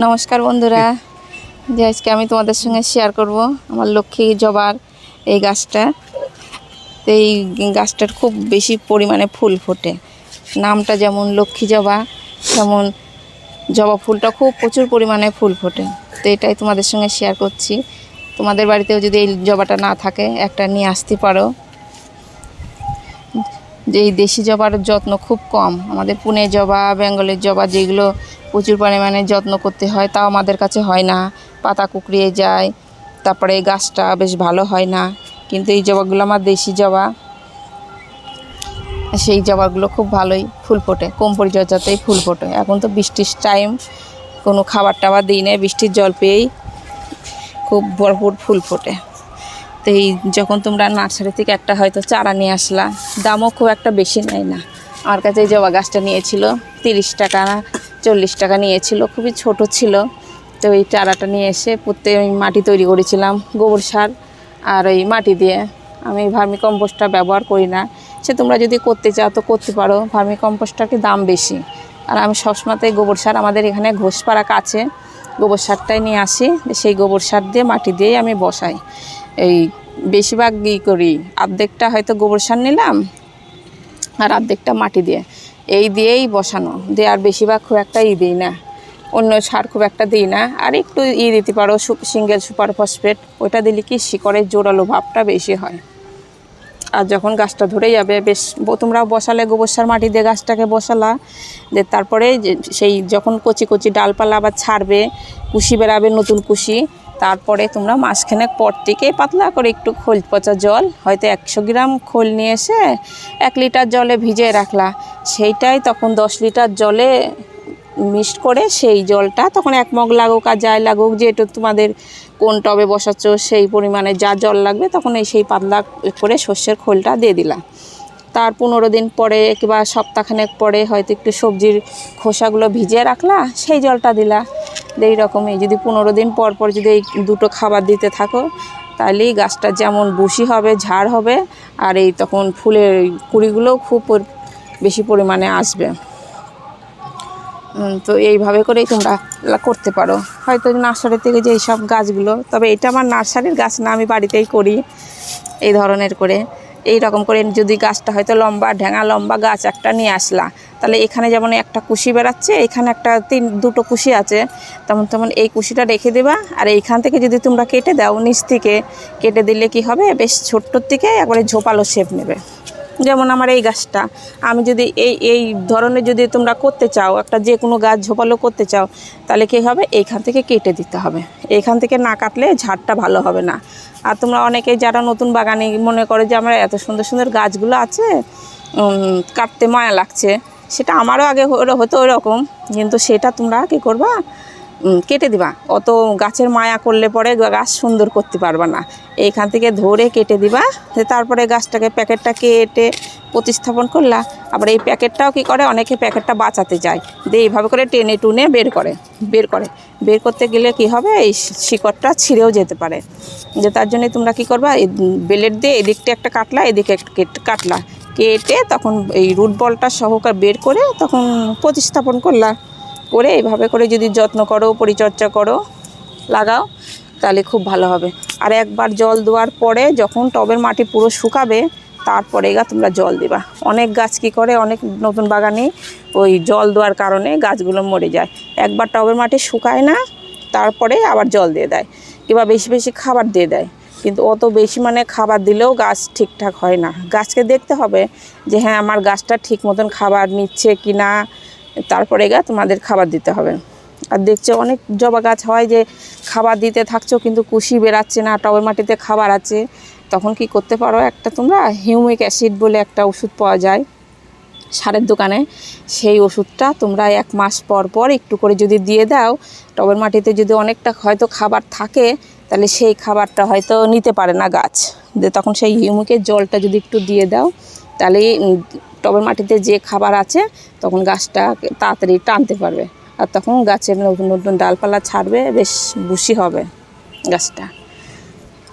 নমস্কার বন্ধুরা, যে আজকে আমি তোমাদের সঙ্গে শেয়ার করব আমার লক্ষ্মী জবার এই গাছটা। তো এই গাছটার খুব বেশি পরিমাণে ফুল ফোটে। নামটা যেমন লক্ষ্মী জবা, তেমন জবা ফুলটা খুব প্রচুর পরিমাণে ফুল ফোটে। তো এটাই তোমাদের সঙ্গে শেয়ার করছি। তোমাদের বাড়িতেও যদি এই জবাটা না থাকে, একটা নিয়ে আসতে পারো। যে এই দেশি জবার যত্ন খুব কম। আমাদের পুনে জবা, বেঙ্গলের জবা যেগুলো প্রচুর পরিমাণে যত্ন করতে হয়, তাও আমাদের কাছে হয় না, পাতা কুকড়িয়ে যায়, তারপরে এই গাছটা বেশ ভালো হয় না। কিন্তু এই জবাগুলো আমার দেশি জবা, সেই জবাগুলো খুব ভালোই ফুল ফোটে, কম পরিচর্যাতেই ফুল ফোটে। এখন তো বৃষ্টির টাইম, কোনো খাবার টাবার দিই না, বৃষ্টির জল পেয়েই খুব ভরপুর ফুল ফোটে। তো এই যখন তোমরা নার্সারি থেকে একটা হয়তো চারা নিয়ে আসলা, দামও খুব একটা বেশি নেয় না। আমার কাছে এই জবা গাছটা নিয়েছিল 30 টাকা, 40 টাকা নিয়েছিল, খুবই ছোট ছিল। তো এই চারাটা নিয়ে এসে প্রত্যেক মাটি তৈরি করেছিলাম গোবর সার আর ওই মাটি দিয়ে। আমি ভার্মি কম্পোস্টটা ব্যবহার করি না, সে তোমরা যদি করতে চাও তো করতে পারো। ভার্মি কম্পোস্টটার কি দাম বেশি, আর আমি সবসময়তেই গোবর সার, আমাদের এখানে ঘোষপাড়া কাছে, গোবর সারটাই নিয়ে আসি। সেই গোবর সার দিয়ে মাটি দিয়েই আমি বসাই। এই বেশিরভাগ করি, অর্ধেকটা হয়তো গোবর সার নিলাম আর অর্ধেকটা মাটি দিয়ে, এই দিয়েই বসানো দিয়ে। আর বেশিরভাগ খুব একটা দিই না, অন্য সার খুব একটা দিই না। আর একটু দিতে পারো সিঙ্গেল সুপার ফসফেট, ওইটা দিলে কি শিকড়ের জোরালো ভাবটা বেশি হয়। আর যখন গাছটা ধরে যাবে, বেশ তোমরা বসালে গোবর সার মাটি দিয়ে গাছটাকে বসালা, যে তারপরে সেই যখন কচি কচি ডালপালা আবার ছাড়বে, কুশি বেরাবে, নতুন কুশি, তারপরে তোমরা মাসখানেক পর থেকে পাতলা করে একটু খোল পচা জল, হয়তো 100 গ্রাম খোল নিয়ে এসে 1 লিটার জলে ভিজিয়ে রাখলা, সেইটাই তখন 10 লিটার জলে মিক্সড করে, সেই জলটা তখন 1 মগ লাগুক আর যাই লাগুক, যেটা তোমাদের কোন টবে বসাচ্ছ সেই পরিমাণে যা জল লাগবে, তখন সেই পাতলা করে সর্ষের খোলটা দিয়ে দিলা। তার 15 দিন পরে কিংবা সপ্তাহখানেক পরে হয়তো একটু সবজির খোসাগুলো ভিজিয়ে রাখলা, সেই জলটা দিলা। এই রকমই যদি 15 দিন পর পর যদি এই দুটো খাবার দিতে থাকো, তাহলেই গাছটা যেমন বুশি হবে, ঝাড় হবে, আর এই তখন ফুলের কুড়িগুলোও খুব বেশি পরিমাণে আসবে। তো এইভাবে করেই তোমরা করতে পারো। হয়তো নার্সারি থেকে যে সব গাছগুলো, তবে এটা আমার নার্সারির গাছ না, আমি বাড়িতেই করি এই ধরনের করে। এই রকম করে যদি গাছটা হয়তো লম্বা ঢ্যাঙা লম্বা গাছ একটা নিয়ে আসলা, তাহলে এখানে যেমন একটা কুশি বেরাচ্ছে, এখানে একটা দুটো কুশি আছে, তেমন এই কুশিটা রেখে দেবা। আর এইখান থেকে যদি তোমরা কেটে দাও, নিচ থেকে কেটে দিলে কি হবে, বেশ ছোট্টর থেকে একবারে ঝোপালো শেপ নেবে। যেমন আমার এই গাছটা, আমি যদি এই ধরনের যদি তোমরা করতে চাও, একটা যে কোনো গাছ ঝোপালো করতে চাও, তাহলে কী হবে, এইখান থেকে কেটে দিতে হবে। এইখান থেকে না কাটলে ঝাড়টা ভালো হবে না। আর তোমরা অনেকেই যারা নতুন বাগানে মনে করে যে আমার এত সুন্দর সুন্দর গাছগুলো আছে, কাটতে মায়া লাগছে, সেটা আমারও আগে হতো ওইরকম, কিন্তু সেটা তোমরা কী করবা, কেটে দিবা। অত গাছের মায়া করলে পরে গাছ সুন্দর করতে পারবা না। এইখান থেকে ধরে কেটে দিবা, তারপরে গাছটাকে প্যাকেটটা কেটে প্রতিস্থাপন করলা। আবার এই প্যাকেটটাও কী করে, অনেকে প্যাকেটটা বাঁচাতে যায়, দিয়ে এইভাবে করে টেনে টুনে বের করতে গেলে কি হবে, এই শিকড়টা ছিঁড়েও যেতে পারে। যে তার জন্যে তোমরা কী করবা, এই বেলেট দিয়ে এদিকটা একটা কাটলা, এদিকে কাটলা, কেটে তখন এই রুট বলটা সহকারে বের করে তখন প্রতিস্থাপন করলা। করে এইভাবে করে যদি যত্ন করো, পরিচর্যা করো, লাগাও, তাহলে খুব ভালো হবে। আর একবার জল দেওয়ার পরে যখন টবের মাটি পুরো শুকাবে, তারপরে তোমরা জল দিবা। অনেক গাছ কী করে, অনেক নতুন বাগানে ওই জল দেওয়ার কারণে গাছগুলো মরে যায়। একবার টবের মাটি শুকায় না, তারপরে আবার জল দিয়ে দেয়, কিংবা বেশি বেশি খাবার দিয়ে দেয়। কিন্তু অত বেশি খাবার দিলেও গাছ ঠিকঠাক হয় না। গাছকে দেখতে হবে যে হ্যাঁ, আমার গাছটা ঠিক মতন খাবার নিচ্ছে কি না, তারপরে তোমাদের খাবার দিতে হবে। আর দেখছো অনেক জবা গাছ হয় যে খাবার দিতে থাকছো কিন্তু কুশি বেরাচ্ছে না, টবের মাটিতে খাবার আছে, তখন কি করতে পারো, একটা তোমরা হিউমিক অ্যাসিড বলে একটা ওষুধ পাওয়া যায় সারের দোকানে, সেই ওষুধটা তোমরা 1 মাস পর পর একটু করে যদি দিয়ে দাও, টবের মাটিতে যদি অনেকটা হয়তো খাবার থাকে, তাহলে সেই খাবারটা হয়তো নিতে পারে না গাছ, তখন সেই হিউমিকের জলটা যদি একটু দিয়ে দাও, তাহলে টবের মাটিতে যে খাবার আছে তখন গাছটা তাড়াতাড়ি টানতে পারবে। আর তখন গাছের নতুন নতুন ডালপালা ছাড়বে, বেশ বুশি হবে গাছটা।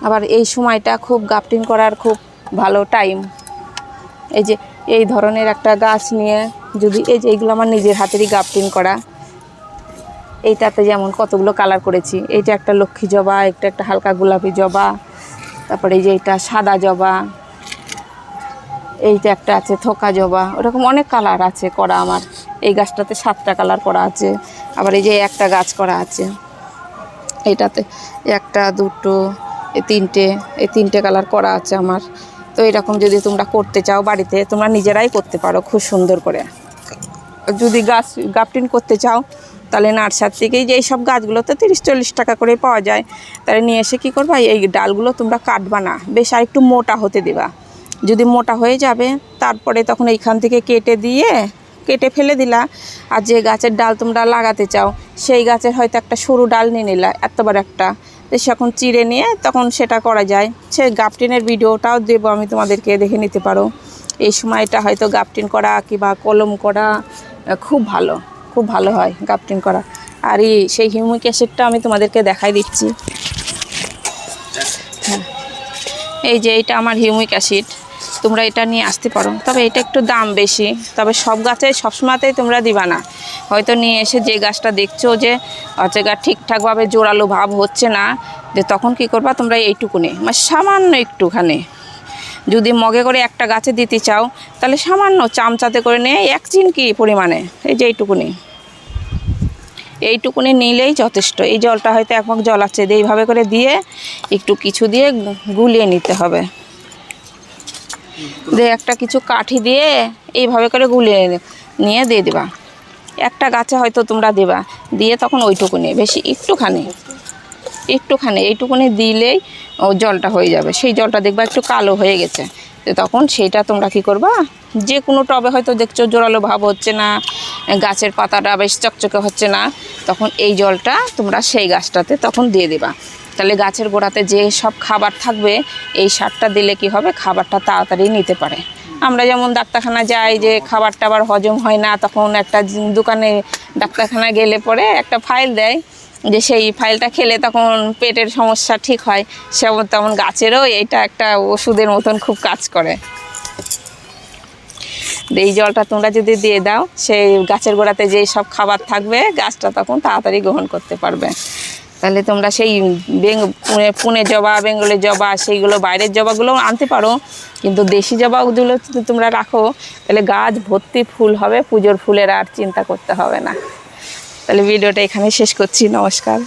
আবার এই সময়টা খুব গ্রাফটিং করার খুব ভালো টাইম। এই যে এই ধরনের একটা গাছ নিয়ে যদি, এই যে এইগুলো আমার নিজের হাতেরই গ্রাফটিং করা, এইটাতে যেমন কতগুলো কালার করেছি। এইটা একটা লক্ষ্মী জবা, একটা হালকা গোলাপি জবা, তারপরে এই যে এটা সাদা জবা, এইটা একটা আছে থোকা জবা, ওরকম অনেক কালার আছে করা আমার। এই গাছটাতে 7টা কালার করা আছে। আবার এই যে একটা গাছ করা আছে, এইটাতে 1 2 এই তিনটে কালার করা আছে আমার। তো এরকম যদি তোমরা করতে চাও বাড়িতে, তোমরা নিজেরাই করতে পারো খুব সুন্দর করে। যদি গাছ গ্রাফটিং করতে চাও তাহলে নার্সারি থেকেই যে এইসব গাছগুলো তো 30-40 টাকা করে পাওয়া যায়, তাহলে নিয়ে এসে কী করবা, এই ডালগুলো তোমরা কাটবা না, বেশ আর একটু মোটা হতে দেবা। যদি মোটা হয়ে যাবে তারপরে তখন এইখান থেকে কেটে ফেলে দিলা। আর যে গাছের ডাল তোমরা লাগাতে চাও সেই গাছের হয়তো একটা সরু ডাল নিয়ে নিলা, এতবার একটা, তো সেখন চিড়ে নিয়ে তখন সেটা করা যায়। সে গ্রাফটিংয়ের ভিডিওটাও দেবো আমি তোমাদেরকে, দেখে নিতে পারো। এই সময়টা হয়তো গ্রাফটিং করা কিংবা কলম করা খুব ভালো হয় গ্রাফটিং করা। আর সেই হিউমিক অ্যাসিডটা আমি তোমাদেরকে দেখাই দিচ্ছি। হ্যাঁ, এই যে এটা আমার হিউমিক অ্যাসিড, তোমরা এটা নিয়ে আসতে পারো। তবে এটা একটু দাম বেশি, তবে সব গাছে সবসময়তেই তোমরা দিবা না। হয়তো নিয়ে এসে যে গাছটা দেখছো যে গাছ ঠিকঠাকভাবে জোরালো ভাব হচ্ছে না, যে তখন কি করবা তোমরা এইটুকুনি, মানে সামান্য একটুখানি, যদি মগে করে একটা গাছে দিতে চাও তাহলে সামান্য চামচাতে করে নিয়ে 1 চিমটি পরিমাণে, এই যে এইটুকুনি নিলেই যথেষ্ট। এই জলটা হয়তো 1 মগ জল আছে, এইভাবে করে দিয়ে একটু কিছু দিয়ে গুলিয়ে নিতে হবে। একটা কিছু কাঠি দিয়ে এইভাবে করে গুলিয়ে নিয়ে দিয়ে দেবা। একটা গাছে হয়তো তোমরা দেবা, দিয়ে তখন ওইটুকুনি, বেশি একটুখানি এইটুকুনি দিলেই ও জলটা হয়ে যাবে। সেই জলটা দেখবা একটু কালো হয়ে গেছে, তো তখন সেইটা তোমরা কী করবা, যে কোনো টবে হয়তো দেখছো জোরালো ভাব হচ্ছে না, গাছের পাতাটা বেশ চকচকে হচ্ছে না, তখন এই জলটা তোমরা সেই গাছটাতে তখন দিয়ে দেবা। তাহলে গাছের গোড়াতে যে সব খাবার থাকবে, এই সারটা দিলে কি হবে, খাবারটা তাড়াতাড়ি নিতে পারে। আমরা যেমন ডাক্তারখানা যাই, যে খাবার টাবার হজম হয় না, তখন একটা দোকানে ডাক্তারখানায় গেলে পরে একটা ফাইল দেয়, যে সেই ফাইলটা খেলে তখন পেটের সমস্যা ঠিক হয়। তেমন গাছেরও এইটা একটা ওষুধের মতন খুব কাজ করে। এই জলটা তোমরা যদি দিয়ে দাও, সেই গাছের গোড়াতে যেই সব খাবার থাকবে, গাছটা তখন তাড়াতাড়ি গ্রহণ করতে পারবে। তাহলে তোমরা সেই পুনে জবা, বেঙ্গলের জবা, সেইগুলো বাইরের জবাগুলো আনতে পারো, কিন্তু দেশি জবাগুলো যদি তোমরা রাখো তাহলে গাছ ভর্তি ফুল হবে, পুজোর ফুলের আর চিন্তা করতে হবে না। তাহলে ভিডিওটা এখানে শেষ করছি। নমস্কার।